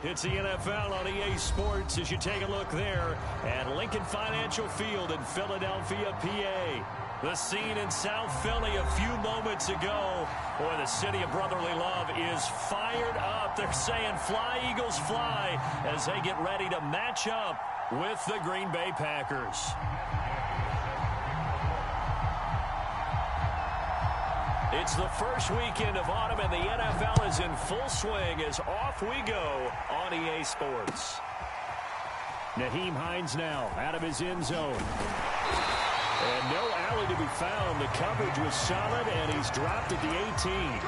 It's the NFL on EA Sports as you take a look there at Lincoln Financial Field in Philadelphia, PA. The scene in South Philly a few moments ago. Boy, the city of brotherly love is fired up. They're saying fly, Eagles, fly as they get ready to match up with the Green Bay Packers. It's the first weekend of autumn, and the NFL is in full swing as off we go on EA Sports. Nyheim Hines now out of his end zone. And no alley to be found. The coverage was solid, and he's dropped at the 18.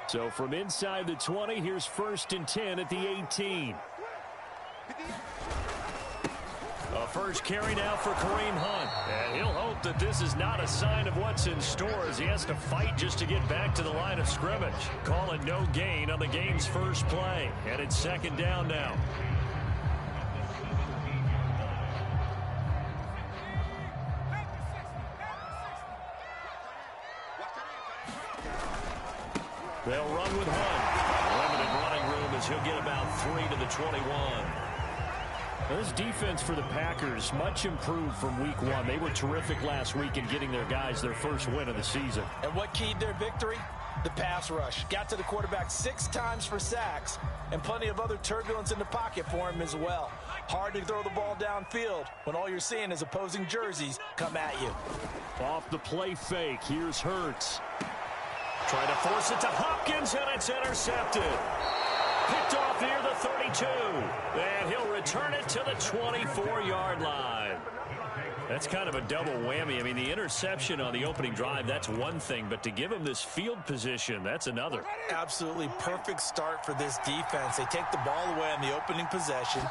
So from inside the 20, here's 1st and 10 at the 18. A first carry now for Kareem Hunt. And he'll hope that this is not a sign of what's in store as he has to fight just to get back to the line of scrimmage. Call it no gain on the game's first play. And it's 2nd down now. They'll run with Hunt. Limited running room as he'll get about 3 to the 21. Now this defense for the Packers much improved from week 1. They were terrific last week in getting their guys their first win of the season. And what keyed their victory? The pass rush. Got to the quarterback 6 times for sacks and plenty of other turbulence in the pocket for him as well. Hard to throw the ball downfield when all you're seeing is opposing jerseys come at you. Off the play fake, here's Hurts. Trying to force it to Hopkins, and it's intercepted. Picked off near the 32. And he'll return it to the 24-yard line. That's kind of a double whammy. I mean, the interception on the opening drive, that's one thing. But to give him this field position, that's another. Absolutely perfect start for this defense. They take the ball away on the opening possession.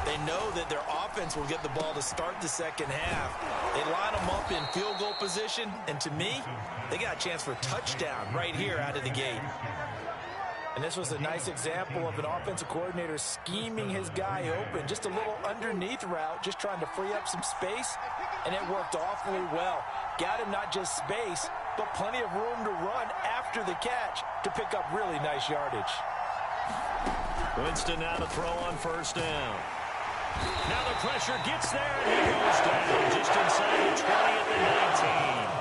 They know that their offense will get the ball to start the second half. They line them up in field goal position. And to me, they got a chance for a touchdown right here out of the gate. And this was a nice example of an offensive coordinator scheming his guy open. Just a little underneath route, just trying to free up some space. And it worked awfully well. Got him not just space, but plenty of room to run after the catch to pick up really nice yardage. Winston now to throw on 1st down. Now the pressure gets there, and he goes down just inside the 20 at the 19.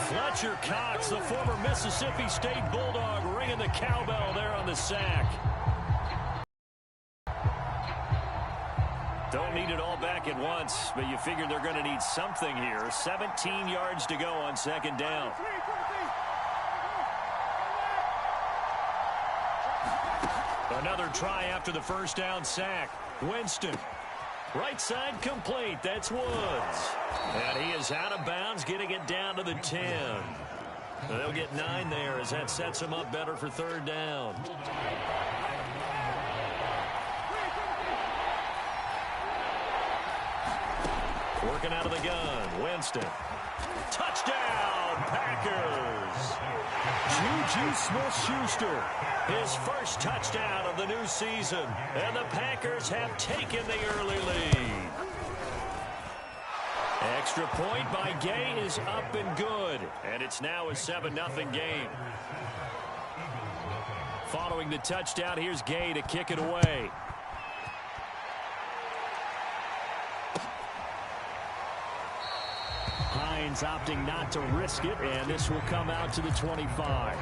Fletcher Cox, the former Mississippi State Bulldog, ringing the cowbell there on the sack. Don't need it all back at once, but you figure they're going to need something here. 17 yards to go on 2nd down. Another try after the 1st down sack. Winston. Right side complete. That's Woods. And he is out of bounds, getting it down to the 10. They'll get 9 there as that sets him up better for 3rd down. Working out of the gun. Winston. Touchdown, Packers. Juju Smith-Schuster, his first touchdown of the new season. And the Packers have taken the early lead. Extra point by Gay is up and good. And it's now a 7-0 game. Following the touchdown, here's Gay to kick it away. Hines opting not to risk it, and this will come out to the 25.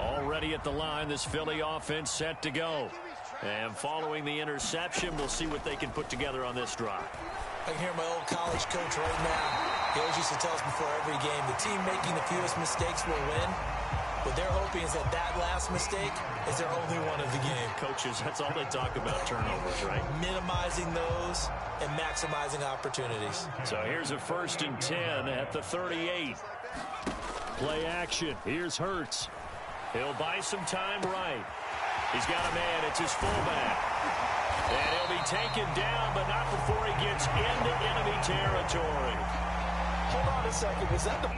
Already at the line, this Philly offense set to go. And following the interception, we'll see what they can put together on this drive. I can hear my old college coach right now. He always used to tell us before every game, the team making the fewest mistakes will win. What they're hoping is that that last mistake is their only one of the game. Coaches, that's all they talk about, turnovers, right? Minimizing those and maximizing opportunities. So here's a 1st and 10 at the 38. Play action. Here's Hurts. He'll buy some time right. He's got a man. It's his fullback. And he'll be taken down, but not before he gets into enemy territory. Hold on a second. Was that the...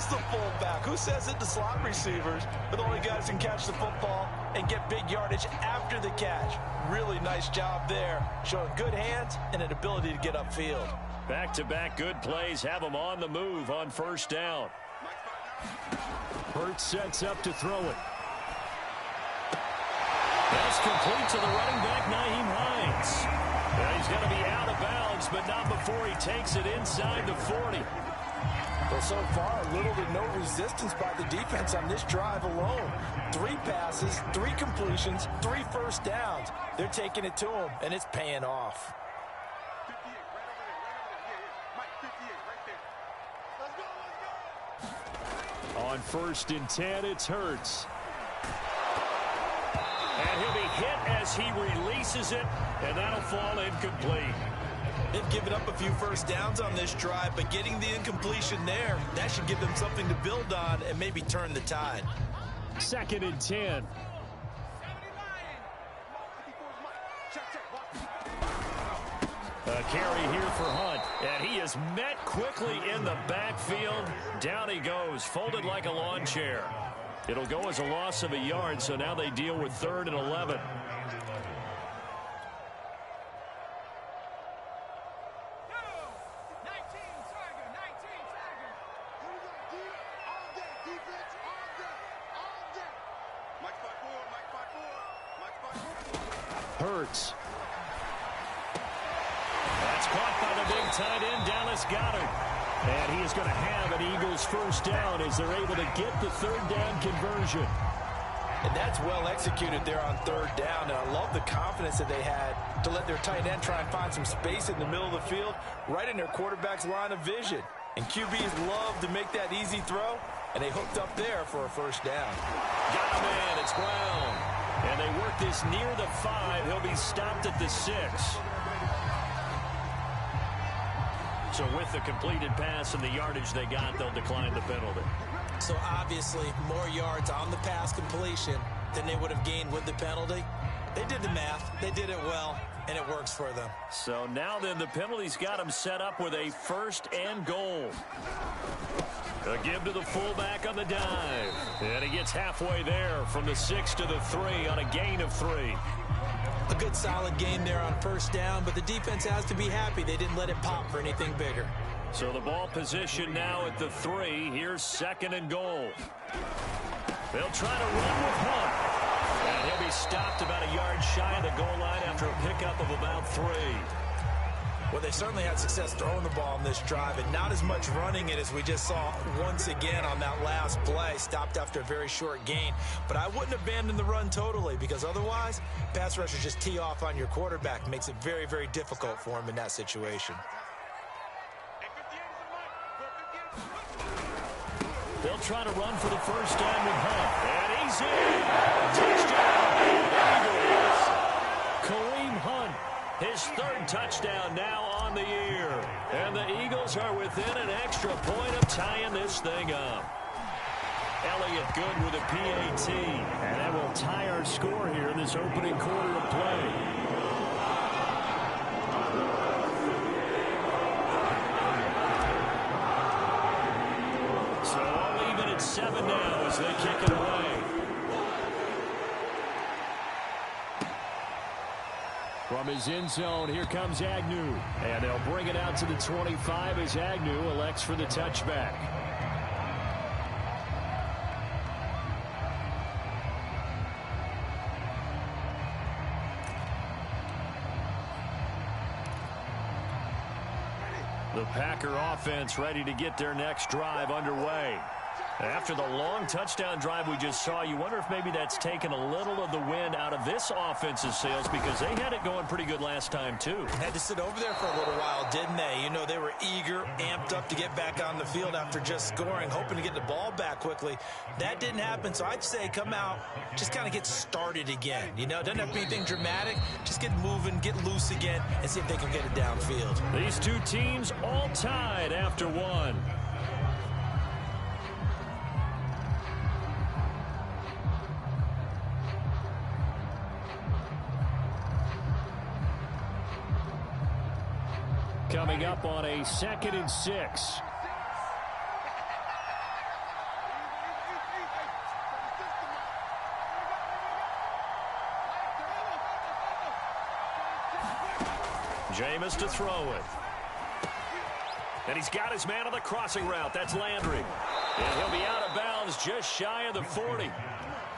loves the fullback. Who says it? The slot receivers are the only guys who can catch the football and get big yardage after the catch. Really nice job there, showing good hands and an ability to get upfield. Back-to-back good plays have them on the move on first down. Hurts sets up to throw it. That's complete to the running back, Nyheim Hines. Now he's going to be out of bounds, but not before he takes it inside the 40. Well, so far, little to no resistance by the defense on this drive alone. 3 passes, 3 completions, 3 first downs. They're taking it to him, and it's paying off. On 1st and 10, it's Hurts. And he'll be hit as he releases it, and that'll fall incomplete. They've given up a few first downs on this drive, but getting the incompletion there, that should give them something to build on and maybe turn the tide. 2nd and 10. A carry here for Hunt, and he is met quickly in the backfield. Down he goes, folded like a lawn chair. It'll go as a loss of a yard, so now they deal with 3rd and 11. Hurts. That's caught by the big tight end, Dallas Goedert. And he is going to have an Eagles first down as they're able to get the 3rd down conversion. And that's well executed there on 3rd down. And I love the confidence that they had to let their tight end try and find some space in the middle of the field, right in their quarterback's line of vision. And QBs love to make that easy throw, and they hooked up there for a first down. Got him in. It's Brown. And they work this near the 5. He'll be stopped at the 6. So with the completed pass and the yardage they got, they'll decline the penalty. So obviously more yards on the pass completion than they would have gained with the penalty. They did the math. They did it well, and it works for them. So now then the penalty's got them set up with a 1st and goal. A give to the fullback on the dive. And he gets halfway there from the 6 to the 3 on a gain of 3. A good solid game there on first down, but the defense has to be happy they didn't let it pop for anything bigger. So the ball position now at the 3. Here's 2nd and goal. They'll try to run with Hunt. And he'll be stopped about a yard shy of the goal line after a pickup of about 3. Well, they certainly had success throwing the ball in this drive, and not as much running it as we just saw once again on that last play. Stopped after a very short gain. But I wouldn't abandon the run totally, because otherwise, pass rushers just tee off on your quarterback. Makes it very, very difficult for him in that situation. They'll try to run for the first down with Hunt. And he's in. Touchdown, Eagles. Kareem Hunt, his 3rd touchdown now on the year. And the Eagles are within an extra point of tying this thing up. Elliott good with a PAT. And that will tie our score here in this opening quarter of play. So all even at 7 now as they kick it away. From his end zone, here comes Agnew. And they'll bring it out to the 25 as Agnew elects for the touchback. The Packer offense ready to get their next drive underway. After the long touchdown drive we just saw, you wonder if maybe that's taken a little of the wind out of this offense's sails, because they had it going pretty good last time, too. Had to sit over there for a little while, didn't they? You know, they were eager, amped up to get back on the field after just scoring, hoping to get the ball back quickly. That didn't happen, so I'd say come out, just kind of get started again. You know, it doesn't have to be anything dramatic. Just get moving, get loose again, and see if they can get it downfield. These two teams all tied after 1. Coming up on a 2nd and 6. Jameis to throw it. And he's got his man on the crossing route. That's Landry. And he'll be out of bounds just shy of the 40.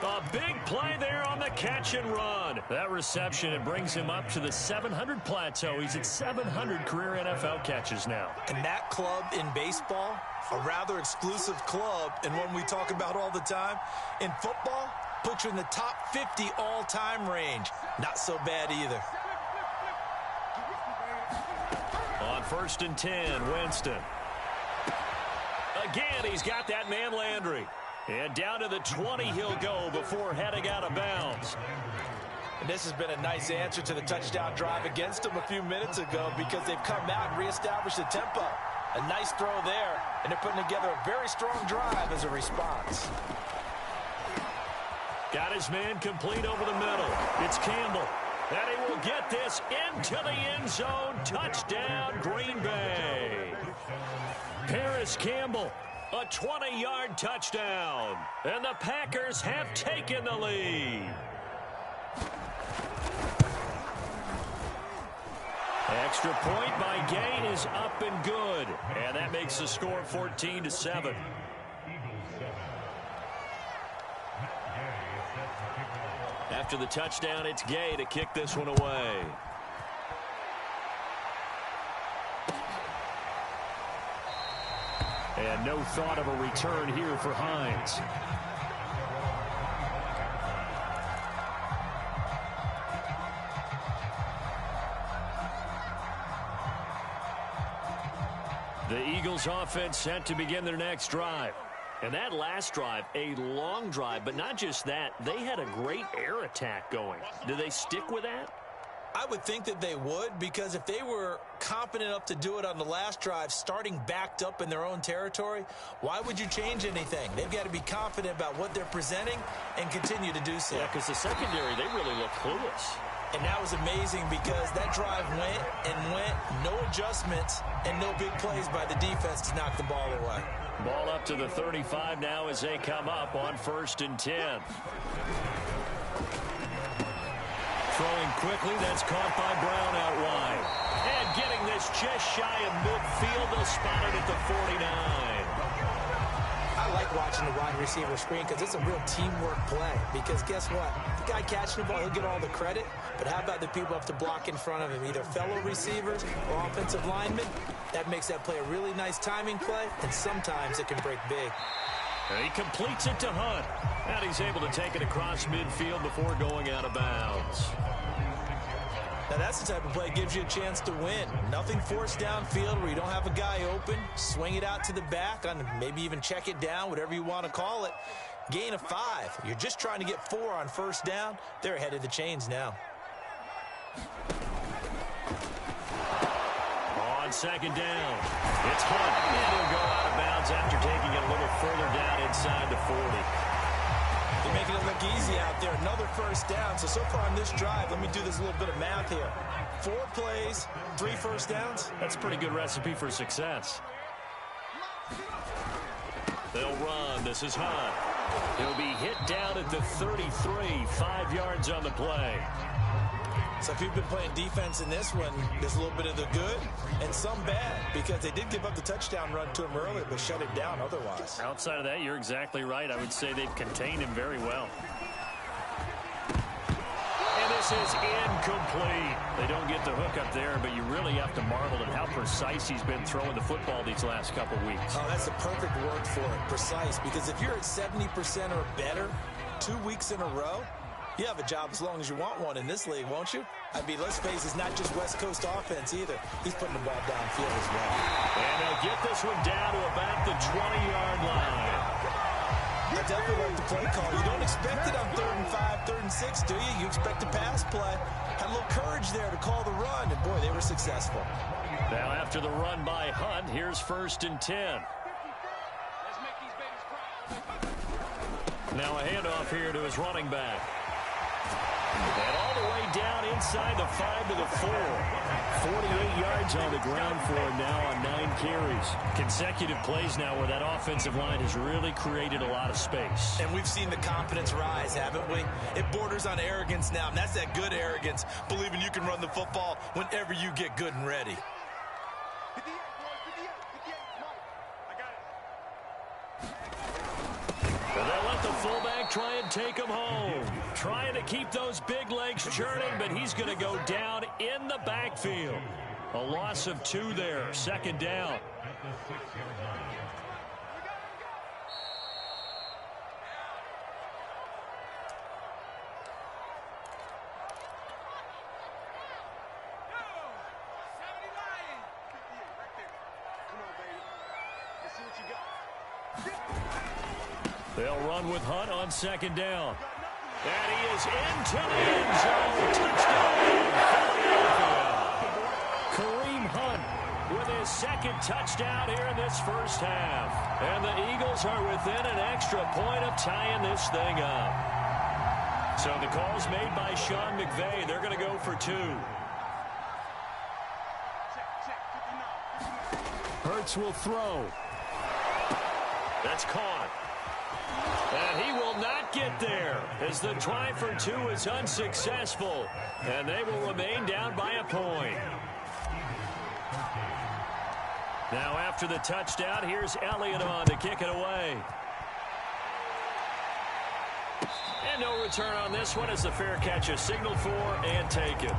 A big play there on the catch and run. That reception, it brings him up to the 700 plateau. He's at 700 career NFL catches now. And that club in baseball, a rather exclusive club, and one we talk about all the time. In football, puts you in the top 50 all-time range. Not so bad either. On 1st and 10, Winston. Again, he's got that man Landry. And down to the 20 he'll go before heading out of bounds. And this has been a nice answer to the touchdown drive against them a few minutes ago because they've come out and reestablished the tempo. A nice throw there, and they're putting together a very strong drive as a response. Got his man complete over the middle. It's Campbell. And he will get this into the end zone. Touchdown, Green Bay. Paris Campbell. A 20-yard touchdown. And the Packers have taken the lead. Extra point by Gay is up and good. And that makes the score 14-7. After the touchdown, it's Gay to kick this one away. And no thought of a return here for Hines. The Eagles offense set to begin their next drive. And that last drive, a long drive, but not just that, they had a great air attack going. Do they stick with that? I would think that they would, because if they were confident enough to do it on the last drive, starting backed up in their own territory, why would you change anything? They've got to be confident about what they're presenting and continue to do so. Yeah, because the secondary, they really look clueless. And that was amazing because that drive went and went, no adjustments, and no big plays by the defense to knock the ball away. Ball up to the 35 now as they come up on 1st and 10. Throwing quickly, that's caught by Brown out wide. And getting this just shy of midfield, they'll spot it at the 49. I like watching the wide receiver screen because it's a real teamwork play. Because guess what? The guy catching the ball, he'll get all the credit. But how about the people have to block in front of him, either fellow receivers or offensive linemen? That makes that play a really nice timing play, and sometimes it can break big. And he completes it to Hunt. And he's able to take it across midfield before going out of bounds. Now that's the type of play that gives you a chance to win. Nothing forced downfield where you don't have a guy open. Swing it out to the back, on maybe even check it down, whatever you want to call it. Gain of 5. You're just trying to get 4 on 1st down. They're ahead of the chains now. On 2nd down, it's Hunt. And he'll go out of bounds after taking it a little further down inside the 40. They're making it look easy out there. Another 1st down. So far on this drive, let me do this little bit of math here. 4 plays, 3 1st downs. That's a pretty good recipe for success. They'll run. This is Hunt. He'll be hit down at the 33, 5 yards on the play. So if you've been playing defense in this one, there's a little bit of the good and some bad, because they did give up the touchdown run to him earlier, but shut him down otherwise. Outside of that, you're exactly right. I would say they've contained him very well. And this is incomplete. They don't get the hook up there, but you really have to marvel at how precise he's been throwing the football these last couple weeks. Oh, that's the perfect word for it, precise, because if you're at 70% or better 2 weeks in a row, you have a job as long as you want one in this league, won't you? I mean, let's face it, it's not just West Coast offense either. He's putting the ball downfield as well. And they'll get this one down to about the 20-yard line. I definitely like the play call. You don't expect it on 3rd and 5, 3rd and 6, do you? You expect a pass play. Had a little courage there to call the run, and boy, they were successful. Now after the run by Hunt, here's 1st and 10. Now a handoff here to his running back. And all the way down inside the 5 to the 4. 48 yards on the ground for him now on 9 carries. Consecutive plays now where that offensive line has really created a lot of space. And we've seen the confidence rise, haven't we? It borders on arrogance now, and that's that good arrogance, believing you can run the football whenever you get good and ready. And they'll let the fullback try and take him home. Trying to keep those big legs churning, but he's going to go down in the backfield. A loss of 2 there, 2nd down. They'll run with Hunt on 2nd down. And he is into the end zone. Touchdown, Philadelphia. Kareem Hunt with his 2nd touchdown here in this first half. And the Eagles are within an extra point of tying this thing up. So the call's made by Sean McVay. They're going to go for 2. Hurts will throw. That's caught. And he will not get there as the try for 2 is unsuccessful. And they will remain down by a point. Now after the touchdown, here's Elliott on to kick it away. And no return on this one as the fair catch is signaled for and taken.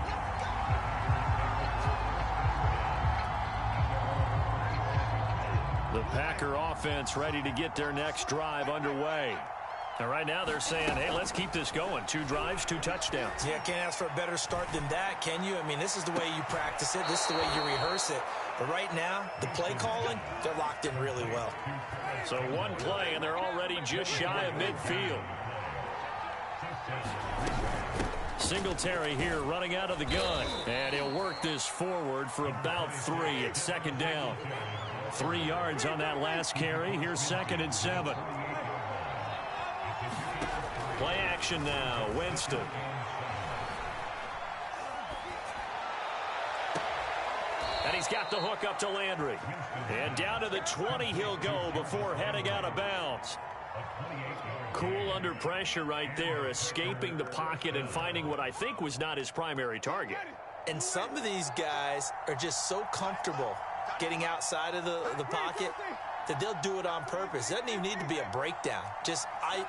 The Packer offense ready to get their next drive underway. And right now they're saying, hey, let's keep this going. 2 drives, 2 touchdowns. Yeah, can't ask for a better start than that, can you? I mean, this is the way you practice it. This is the way you rehearse it. But right now, the play calling, they're locked in really well. So 1 play, and they're already just shy of midfield. Singletary here running out of the gun. And he'll work this forward for about 3 at 2nd down. 3 yards on that last carry. Here's 2nd and 7. Play action now. Winston. And he's got the hook up to Landry. And down to the 20 he'll go before heading out of bounds. Cool under pressure right there, escaping the pocket and finding what I think was not his primary target. And some of these guys are just so comfortable getting outside of the pocket that they'll do it on purpose. It doesn't even need to be a breakdown.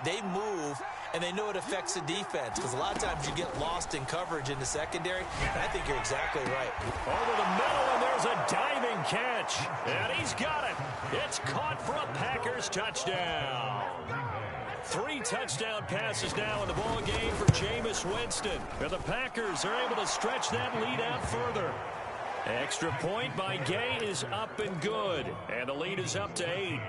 They move, and they know it affects the defense because a lot of times you get lost in coverage in the secondary, and I think you're exactly right. Over the middle, and there's a diving catch. And he's got it. It's caught for a Packers touchdown. 3 touchdown passes now in the ball game for Jameis Winston. And the Packers are able to stretch that lead out further. Extra point by Gay is up and good. And the lead is up to 8.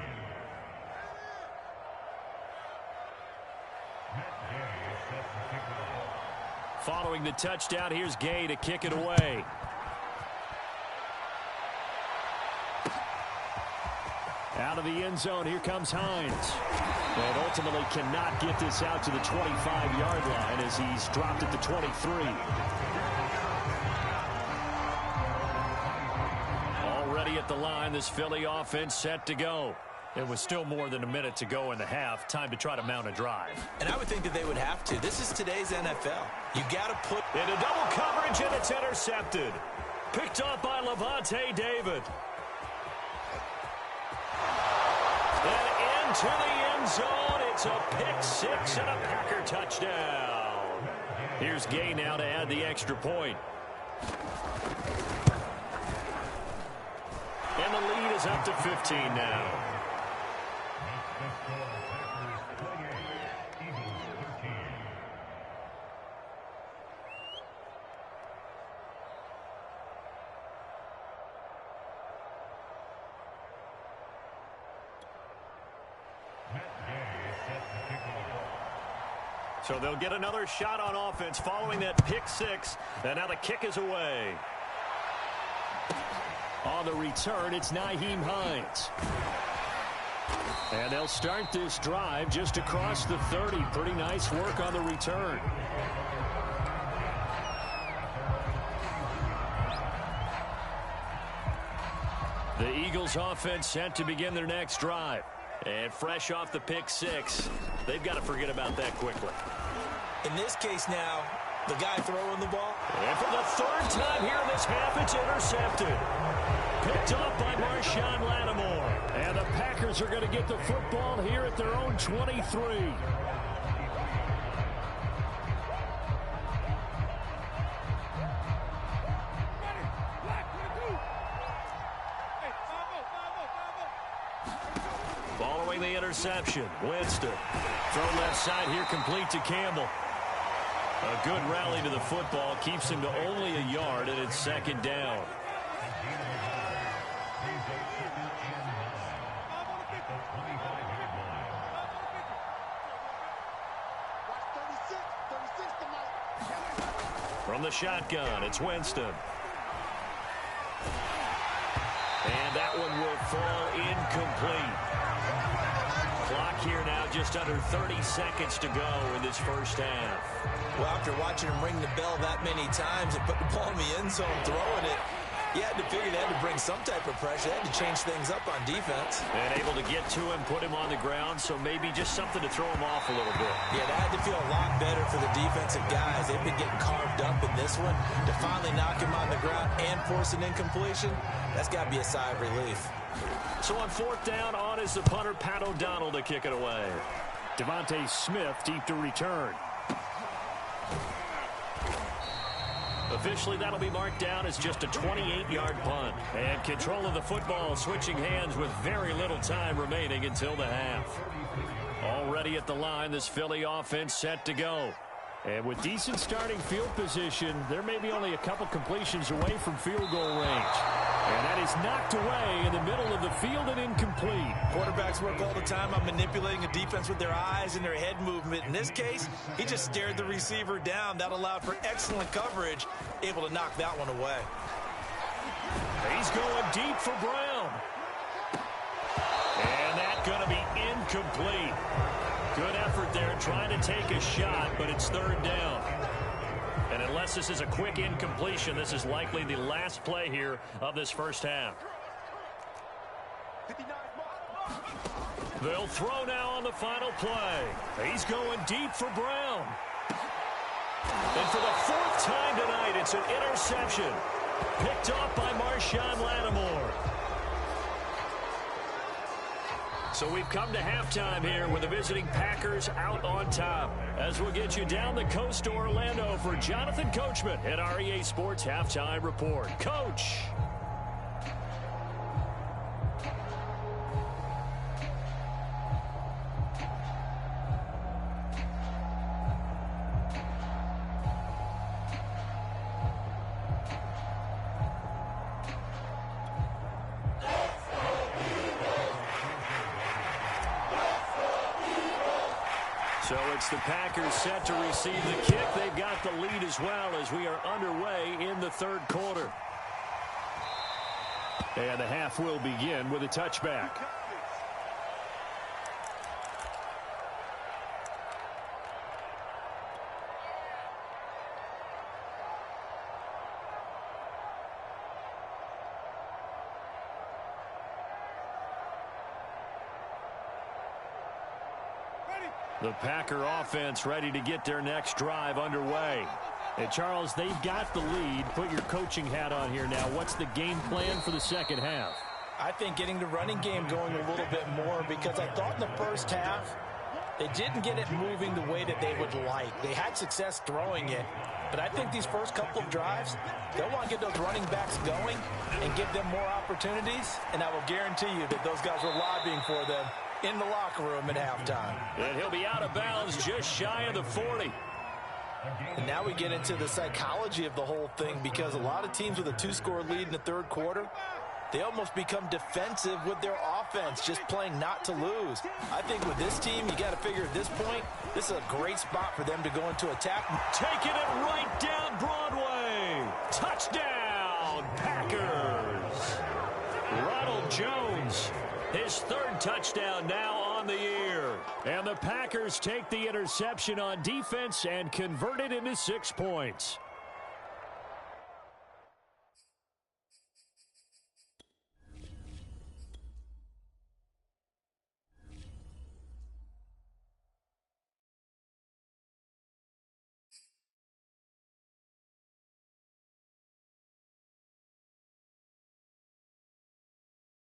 Following the touchdown, here's Gay to kick it away. Out of the end zone, here comes Hines. And ultimately cannot get this out to the 25-yard line as he's dropped at the 23. Already at the line, this Philly offense set to go. It was still more than a minute to go in the half. Time to try to mount a drive. And I would think that they would have to. This is today's NFL. You got to put into double coverage, and it's intercepted. Picked off by Levante David. And into the end zone. It's a pick 6 and a Packer touchdown. Here's Gay now to add the extra point. And the lead is up to 15 now. So they'll get another shot on offense following that pick 6. And now the kick is away. On the return, it's Nyheim Hines. And they'll start this drive just across the 30. Pretty nice work on the return. The Eagles offense set to begin their next drive. And fresh off the pick six, they've got to forget about that quickly. In this case now, the guy throwing the ball. And for the third time here in this half, it's intercepted. Picked up by Marshawn Lattimore. And the Packers are going to get the football here at their own 23. Following the interception, Winston. Throw left side here, complete to Campbell. A good rally to the football keeps him to only a yard, and it's second down. From the shotgun, it's Winston. And that one will fall incomplete. Clock here now, just under 30 seconds to go in this first half. Well, after watching him ring the bell that many times and put the ball in the end zone throwing it, you had to figure they had to bring some type of pressure. They had to change things up on defense. And able to get to him, put him on the ground, so maybe just something to throw him off a little bit. Yeah, that had to feel a lot better for the defensive guys. They've been getting carved up in this one. To finally knock him on the ground and force an incompletion, that's got to be a sigh of relief. So on fourth down, on is the punter, Pat O'Donnell, to kick it away. Devontae Smith deep to return. Officially, that'll be marked down as just a 28-yard punt. And control of the football switching hands with very little time remaining until the half. Already at the line, this Philly offense set to go. And with decent starting field position, there may be only a couple completions away from field goal range. And that is knocked away in the middle of the field and incomplete. Quarterbacks work all the time on manipulating a defense with their eyes and their head movement. In this case, he just stared the receiver down. That allowed for excellent coverage, able to knock that one away. He's going deep for Brown. And that's going to be incomplete. Good effort there trying to take a shot, but it's third down. And unless this is a quick incompletion, this is likely the last play here of this first half. They'll throw now on the final play. He's going deep for Brown. And for the fourth time tonight, it's an interception. Picked off by Marshawn Lattimore. So we've come to halftime here with the visiting Packers out on top. As we'll get you down the coast to Orlando for Jonathan Coachman at our EA Sports Halftime Report. Coach. So it's the Packers set to receive the kick. They've got the lead as well as we are underway in the third quarter. And the half will begin with a touchback. The Packer offense ready to get their next drive underway. And Charles, they've got the lead. Put your coaching hat on here now. What's the game plan for the second half? I think getting the running game going a little bit more, because I thought in the first half they didn't get it moving the way that they would like. They had success throwing it, but I think these first couple of drives, they'll want to get those running backs going and give them more opportunities, and I will guarantee you that those guys were lobbying for them in the locker room at halftime. And he'll be out of bounds just shy of the 40. And now we get into the psychology of the whole thing, because a lot of teams with a two-score lead in the third quarter, they almost become defensive with their offense, just playing not to lose. I think with this team, you got to figure at this point, this is a great spot for them to go into attack. Taking it right down Broadway. Touchdown, Packers. Ronald Jones, his third touchdown now on the year. And the Packers take the interception on defense and convert it into 6 points.